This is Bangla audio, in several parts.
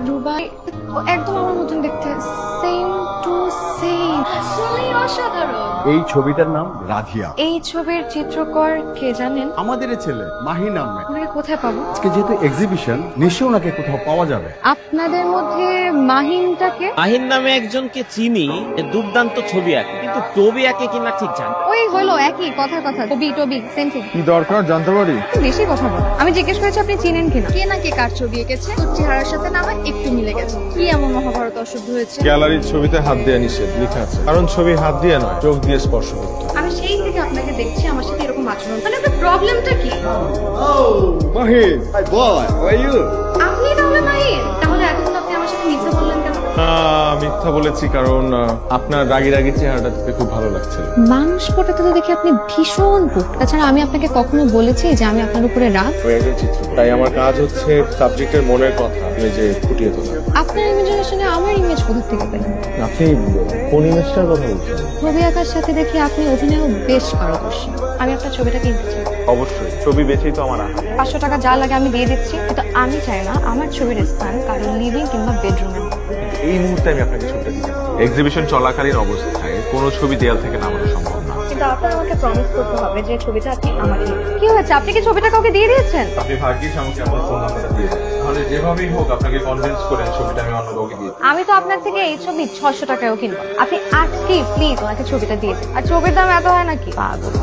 রুবাই ও একদম আমার মতন দেখতে, সেম টু সেম, আসলেই অসাধারণ। এই ছবিটার নাম রাধিয়া। এই ছবির চিত্রকর কে জানেন? আমাদের ছেলে মাহি নামে। ওনাকে কোথায় পাবো? আজকে যেহেতু এক্সিবিশন, নিশ্চয়ই ওনাকে কোথাও পাওয়া যাবে। আপনাদের মধ্যে মাহিনটাকে? মাহিন নামে একজনকে চিনি, দুর্দান্ত ছবি আঁকে, কিন্তু ছবি আঁকে কিনা ঠিক জানি না। ওই হলো একই কথার কথা, টবি টবি সেম থিং। কি দরকার জানতে পারি? বেশি কথা বল। আমি জিজ্ঞেস করেছি আপনি চিনেন কিনা। কে না কে কার ছবি এঁকেছে, তোর চেহারার সাথে না আমার একটু মিলে গেছে। কি এমন মহাভারত অশুদ্ধ হয়েছে? গ্যালারির ছবিতে হাত দেওয়া নিষেধ লেখা আছে, কারণ ছবি হাত দিয়ে নয়, চোখ দিয়ে স্পর্শ করতে। আমি সেই থেকে আপনাকে দেখছি, আমার সাথে এরকম আচরণ, মানে আপনার প্রবলেমটা কি? Mahi, hi boy, how are you? আপনি তাহলে মাহিন? তাহলে এতক্ষণ আপনি আমার সাথে মিথ্যা বললেন কেন? মিথ্যা বলেছি কারণ আপনার রাগি রাগি চেহারাটা দেখতে খুব ভালো লাগছিল। মানুষ পটাতে তো দেখি আপনি ভীষণ পুট। তাছাড়া আমি আপনাকে কখনো বলেছি যে আমি আপনার উপরে রাগ? ওয়েটের চিত্র, তাই আমার কাজ হচ্ছে সাবজেক্টের মনের কথা যে ফুটিয়ে তোলা। আপনার ইমেজিনেশনে আমার ইমেজ কোথা থেকে পেলেন? আপনি কোন ইমেজটার কথা বলছেন? ছবি আঁকার সাথে দেখি আপনি অভিনয়ও বেশ পারদর্শী। আমি আপনার ছবিটা কিনতে চাই। অবশ্যই, ছবি বেচেই তো আমার আহা। 500 টাকা যা লাগে আমি দিয়ে দিচ্ছি, কিন্তু আমি চাই না আমার ছবির স্থান কারো লিভিং কিংবা বেডরুমে। এই মুহূর্তে আমি আপনাকে ছবিটা দিতে পারি। এক্সিবিশন চলাকালীন অবস্থায় কোনো ছবি দেয়াল থেকে নামানো সম্ভব না। কিন্তু আপনার আমাকে প্রমিস করতে হবে যে ছবিটা আপনি আমাকে দিবেন। কি হয়েছে, আপনি কি ছবিটা কাউকে দিয়ে দিয়েছেন? আপনি ভাগ্যিস আমাকে আপনার ফোন নাম্বারটা দিয়ে দেন, তাহলে যেভাবেই হোক আপনাকে কনভিন্স করে ছবিটা আমি অন্য কাউকে দিয়ে দিই। আমি তো আপনার থেকে এই ছবি 600 টাকায়ও কিনবো। আপনি আজকে প্লিজ ওনাকে ছবিটা দিয়ে দিন। আর ছবির দাম এত হয় নাকি? পাগল।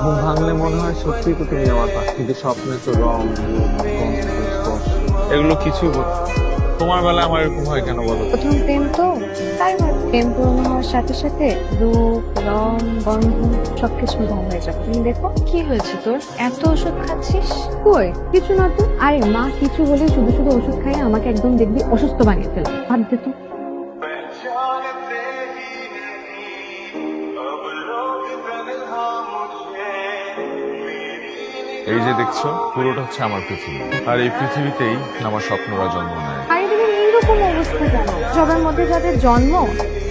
ঘুম ভাঙলে মনে হয় সত্যি তো তুমি আমার পাশে, কিন্তু স্বপ্নের তো রং, এগুলো কিছু তোমার বেলায় আমার এরকম হয় কেন বলো? প্রথম প্রেম তো তাই হয়। প্রেম পূর্ণ হওয়ার সাথে সাথে রূপ, রং, গন্ধ সবকিছু রং হয়ে যাবে। তুমি দেখো কি হয়েছে তোর, এত ওষুধ খাচ্ছিস? কই কিছু না তো। আরে মা কিছু হলে শুধু শুধু ওষুধ খাইয়ে আমাকে একদম দেখবি অসুস্থ বানিয়ে ফেলে। ভাত দে তো। এই যে দেখছো, পুরোটা হচ্ছে আমার পৃথিবী, আর এই পৃথিবীতেই আমার স্বপ্নরা জন্ম নেয়। চারিদিকে এইরকম অবস্থা কেন? সবার মধ্যে যাদের জন্ম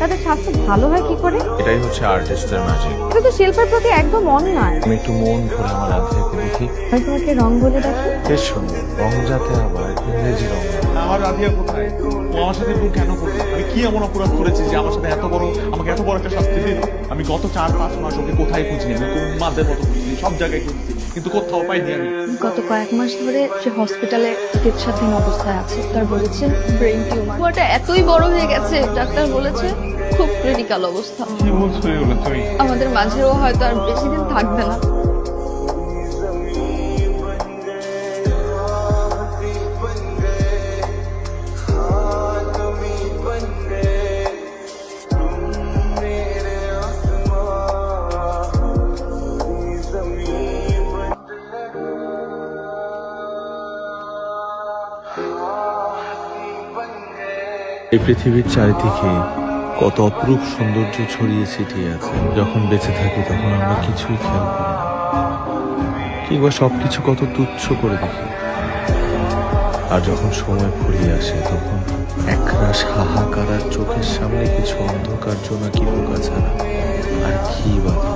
তাদের স্বাস্থ্য ভালো হয় কি করে? এটাই হচ্ছে আর্টিস্টের ম্যাজিক। এটা তো শিল্পের প্রতি একদম অন্যায়। আমি একটু মন ভরে আমার রাধিয়াকে দেখি। আমি তোমাকে রং বলে ডাকি। বেশ সুন্দর রং, যাতে আবার ইংরেজি রং। আমার রাধিয়া কোথায়? ও আমার সাথে এরকম কেন করবে? আমি কি এমন অপরাধ করেছি যে আমার সাথে আমাকে এত বড় একটা শাস্তি দিল? আমি গত 4-5 মাস ওকে কোথায় খুঁজিনি, আমি কোন মাদের মতো খুঁজছি, সব জায়গায় খুঁজছি, কিন্তু কোথাও পাইনি আমি। গত কয়েক মাস ধরে সে হসপিটালে চিকিৎসাধীন অবস্থায় আছে। ডাক্তার বলেছে ব্রেইন টিউমার। ওটা এতই বড় হয়ে গেছে, ডাক্তার বলেছে খুব ক্রিটিক্যাল অবস্থা। কি বলছো এগুলো তুমি? আমাদের মাঝেও হয়তো আর বেশি দিন থাকবে না। এই পৃথিবীর চারিদিকে কত অপরূপ সৌন্দর্য ছড়িয়ে ছিটিয়ে আছে। যখন বেঁচে থাকি তখন আমরা কিছুই খেয়াল করি না, কিংবা সবকিছু কত তুচ্ছ করে দেখি। আর যখন সময় ফুরিয়ে আসে তখন একরাশ হাহাকার আর চোখের সামনে কিছু অন্ধকার জোনাকি পোকা ছাড়া আর কি বাকি।